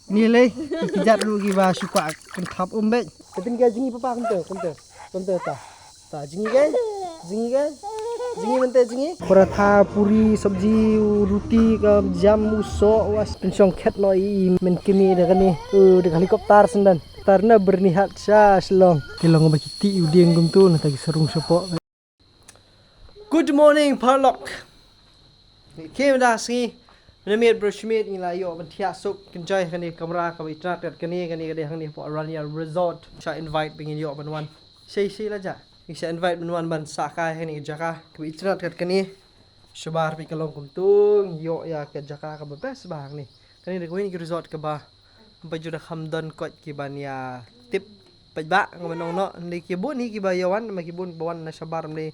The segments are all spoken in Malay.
Nilai kijat dulu giba suka kentap umbek. Tapi ni jingi papa kente ta jingi kan jingi bente jingi. Paratha puri sabji roti ka jam usok was pensiong ket noi men kimi de kani de helikopter sendan. Tarna bernihat sya selong. Kelong bakiti udeng gumtu na tagi serung sopo. Good morning Parlock. Kim dah sini. Menamit bershmit nilai yo bentia suk kenjai kani kamera ka itrat kat kani hang ni po Arania Resort. Sha invite bingin yo banwan. Sei la ja. Sha invite banwan ban saka kani jaka ka itrat kat kani. Shabar pi kalong kumtung yo ya ke jaka ka best bang ni. Kani de ko ni resort ka ba. Baju dah hamdan kot ki ban ya tip pajba ngamanong no ni kibun ni kiba yawan ma kibun bawan na shabar ni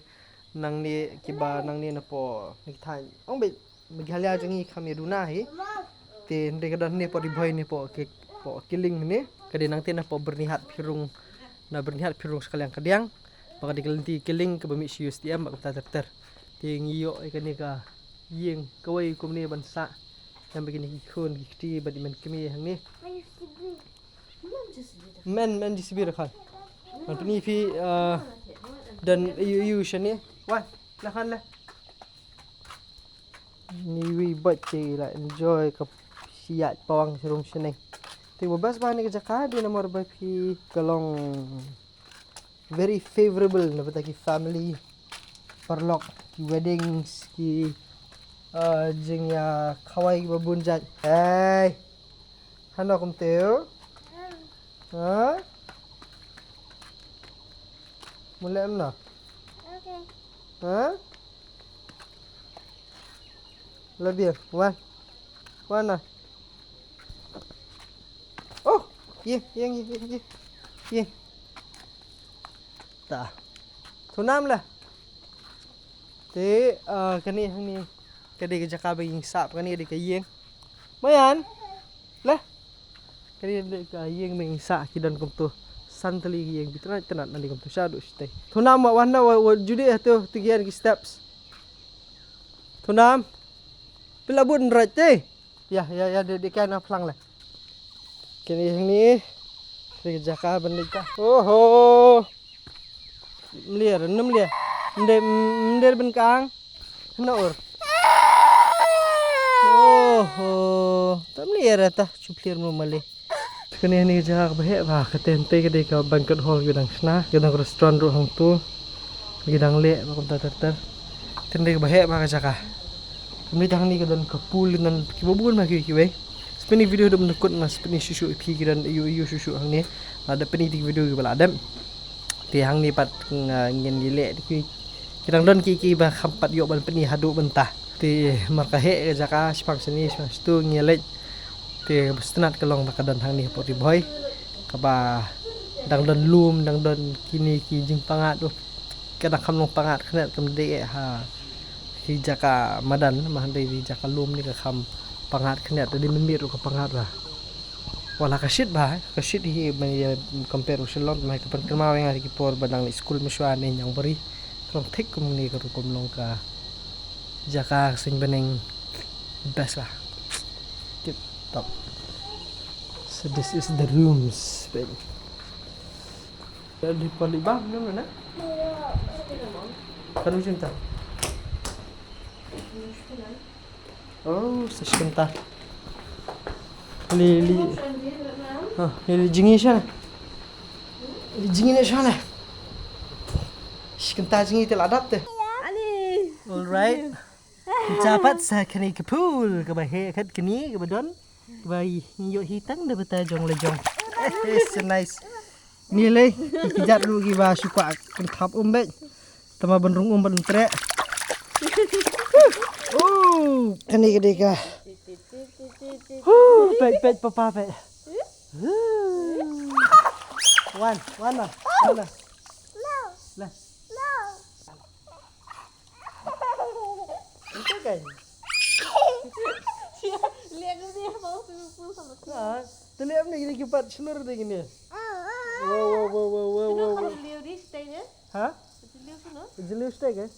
nang ni kiba nang ni na po ni thai ong be Meghalaya jangi kami duna hi. Te ndek dan ni po di boy ni po ke po killing ni. Kadi nang tena po bernihat pirung sekalian kadiang. Maka dikelenti killing ke bami sius tiam mak ter. Te ngiyo ikani ka yeng kawai kum ni bansa. Yang begini ikun gikti badi men kemi hang ni. Men disibir kan. Man peni fi dan you shani. Wan, lahan lah. Ni we baca lah enjoy ke siat pawang serung seneng. Tiba bas bahan ni kerja di nomor bagi kalong very favorable na bataki family Parlock weddings ki jeng ya kawai babun jat. Hey. Hano kum teu? Ha? Mulai amna? Okay. Ha? Lebih, wan lah. Oh, ye. Tak. Tunam lah. Te, kani ni, kadi kerja kabe yang sap kani kadi kayeng. Mayan, lah. Kadi kayeng meng sap kidan kum tu. Santali yang bitrat tenat nanti kum tu syadu stay. Tunam wan judi tu tigian ki steps. Tunam. Bila bun right eh. Ya dia kan pelang lah. Kini yang ni kerja ka benda ka. Oh. Meliar, meliar. Mender ben kang. Naur. Oh. Tak meliar tah cuplir mu malih. Kini ni kerja ka bahek bah ketente kedai ka banquet hall gedang sna, gedang restoran ru hang tu. Gedang lek makum ter. Tende bahek bah kerja ka. Kami dah ni kedan kapul dan kibabun mah kiwe. Speni video dah menekut mas speni susu pi dan iu susu hang ni. Ada peni di video ke baladam. Ti hang ni pat ngin dilek ki. Kirang don ki bah kampat yok ban peni hadu bentah. Ti markahe ke jaka spang seni stu ngelet. Ti bestenat kelong bakadan hang ni poti boy. Kaba dang don lum dang don kini ki jing pangat tu. Kadang kamlong pangat kena kemde ha. Hijaka madan mahandi hijaka lum ni ka kham pangat khnet di memir ka pangat lah wala kasit ba kasit hi mai compare usulon mai ka perkema wenga ki por badang school muswan ni yang beri krong thik kum ni ka kum long ka jaka sing beneng best lah tip top. So this is the rooms baby. Di polibam mana? Kan cinta. Oh, sebentar. Lili. Lili jingi sana. Lili jingi ni sana. Sebentar jingi tu ladap tu. Alright. Jabat saya kini ke pool, ke bahaya kat kini ke badon. Ke bayi yuk hitang dah betajong lejong. So nice. Nilai kijat dulu giba suka kentap umbek. Tama benrung umben trek. Kani gede ka. Pet papa pet. Wan lah. No. Itu kan. Lihat dia mau pul sama tu. Terlihat ni gini kipat seluruh dia gini. Wow. Lihat di stay ni. Ha? Lihat sana. Jelu stay kan?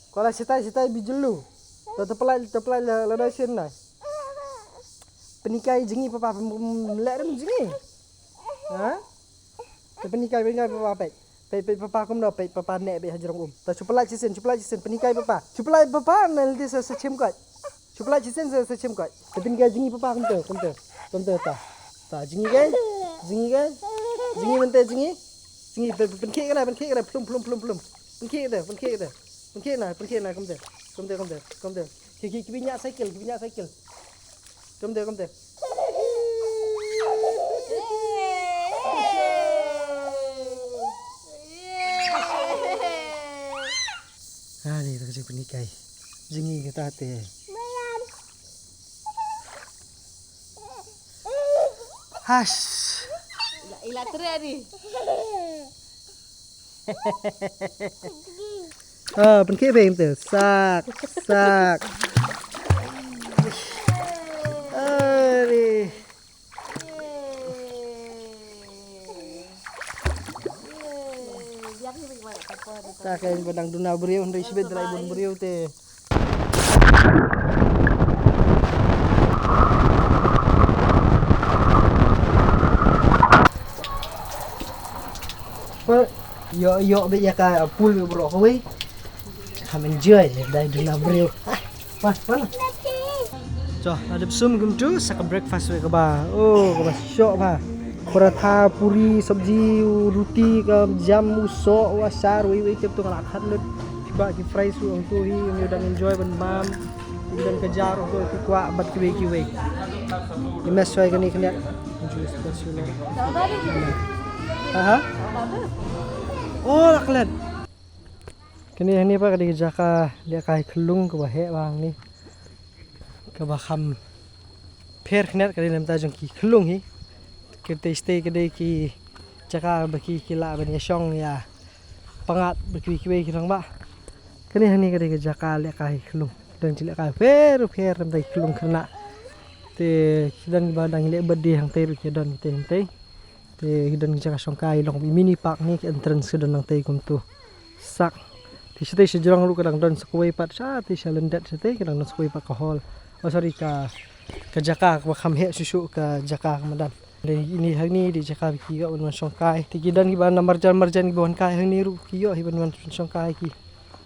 Kalau sitai bijelu. Terpelai lada sin nah. Penikai jengi papa melek rum jengi. Ha? Penikai papa pek. Pek papa kum dah pek papa nek be hajarong Ta chupla chisen penikai papa. Chupla papa nal dis sechem kat. Chupla chisen sechem kat. Penikai jengi papa kum te ta. Ta jengi kan? Jengi kan? Jengi mente jengi. Jengi penkek kan plum. Penkek dah. Penkek na kum te. Ki minyak cycle. Kum te. Ni tak jumpa penikai. Jengi kita te. Hash. Ila tere ni. Penkek beng tu. Sak. Ni. Tak kain badang duna beriau dari sibet dari bon beriau te. Yo be ya ka pul bro koi. Ham enjoy dari duna beriau. Mana? Cho, ada sum gum tu sak breakfast we ka ba. Oh, ka ba syok ba. Paratha, puri, sabji, roti, jam, usok, wasar, we tiap tu kalau akan lut, tiba ki fry su tu hi, yang udah enjoy ban mam, dan kejar tu ki kuat bat kiwe. Imas soy kani kena, juice personal. Aha. Oh, laklan. Kani ni apa kadi jaka dia kai kelung ke bahe bang ni. Ke baham. Per kena kadi nam ta jong ki kelung hi. Kita stay kedai ki jaka bagi kila bani syong ya. Pangat bagi kirang ba. Kani hani kedai ke jaka le kai kelung. Dan cilek kai per nam tai kelung kena. Te dan badang le bedi hang tai ke dan te. Te dan jaka syong kai long mini park ni entrance ke dan nang tai kum tu. Sak. Ti stay sejurang lu kadang dan sekoi pat sa ti salendat stay kadang dan sekoi pat ka hall. Oh sorry ka jaka ka kham he susu ka jaka madan. Ini hari ni di jaka ki ga ban songkai ti dan ki ban marjan ki ban kai hari ni ru ki yo hi ban songkai ki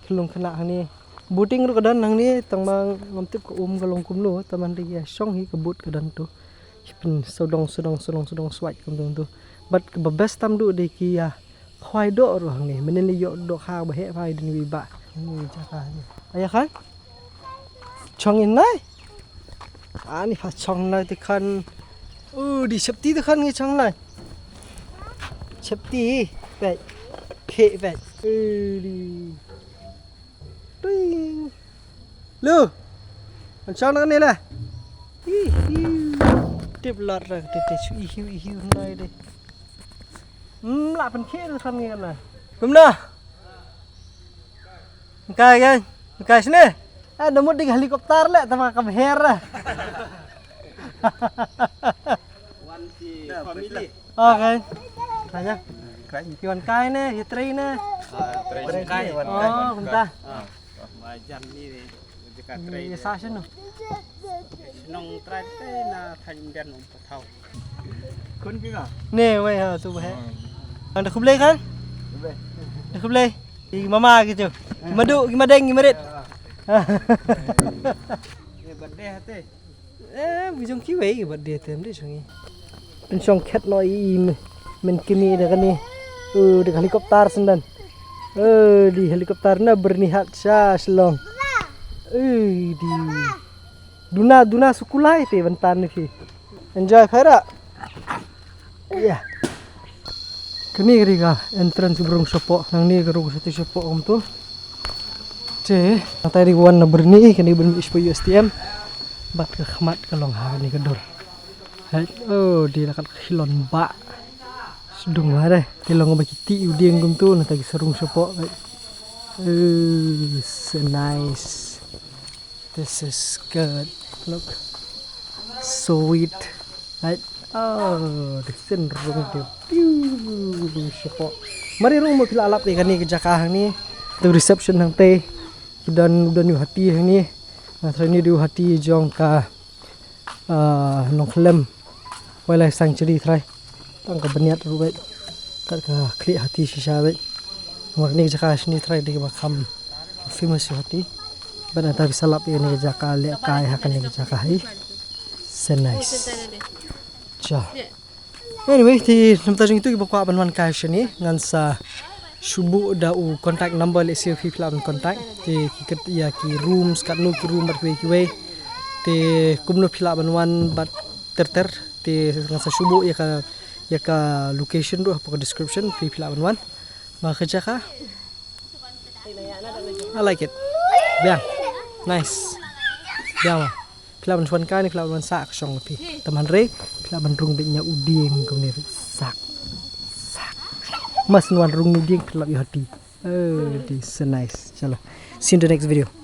kelung kena hari ni buting ru kadan nang ni tang mang ngomtip ko galong kum lo taman ri song hi kebut kadan tu pin sodong swat kum tu but ke best tam du de ki ya khwai do ru hang ni menen li yo do kha ba he phai din wi ba ni jaka ni aya kan chong in nai ani fa chong nai ti khan di septi tu kan ngi chang lai. Septi, vet, ke vet. Di. Ding. Lu. Chang nak ni lah. Tip lot lah, tip hiu nai deh. Lah pen ke tu kan ngi kan lah. Kumna. Kai sini. Ada mudi helikopter lah, sama kamera lah. Family. Okay. Kaya. Kiwan kai ne, hitri ne. Kai. Oh, bentar. Jam ni dekat train. Ni sasyon no. Nong train na thandan umpatau. Kun ki ga? Ni wei ha tu bah. Anda kublai kan? Dah kublai. Di mama gitu. Madu, gimadeng, gimarit. Ni birthday hate. Bijong kiwe birthday tem deh songi. Pensong cat noi men kimi dah kan ni. Di helikopter sendan. Di helikopter na bernihat sya selong. Di duna sukulai te bentan ni. Enjoy Faira. Ya. Kini kira entrance burung sopo nang ni gerung satu sopo om tu. Ce, tadi wan na berni kini ben ispo USTM. Bat ke khmat ke long ha ni kedor. Oh, di lakat hilon ba. Sedung mare, di long ba kiti udieng gum tu na tagi serung sopo. So nice. This is good. Look. Sweet. Right. Oh, di senrung dia. Piu sopo. Mari rung mo pila alap ni kani ke Jakah ni. Tu reception hang te. Dan yu hati hang ni. Nah, ni du hati jong ka nong klem wildlife sanctuary try tang ka baniat ru bai kat ka kli hati shisha bai magni jaka shni try de ba kham famous hati bana ta bisalap ini jaka le kai hakan ni jaka hai so nice cha anyway thì năm ta jing tu ki bakwa banwan kai shni ngan sa shubu da u contact number le save fi plan contact thì ki kat ya ki rooms kat no ki room bat ki we te kumno phila banwan bat ter te ngasa shubu ya ka location do apa description fi phila banwan ma kerja ka I like it biang nice biang phila banwan ka ni phila banwan sa ka song pi taman re phila ban rung be nya uding kom ne sak mas nuan rung uding phila bi hati this is nice chalo see you in the next video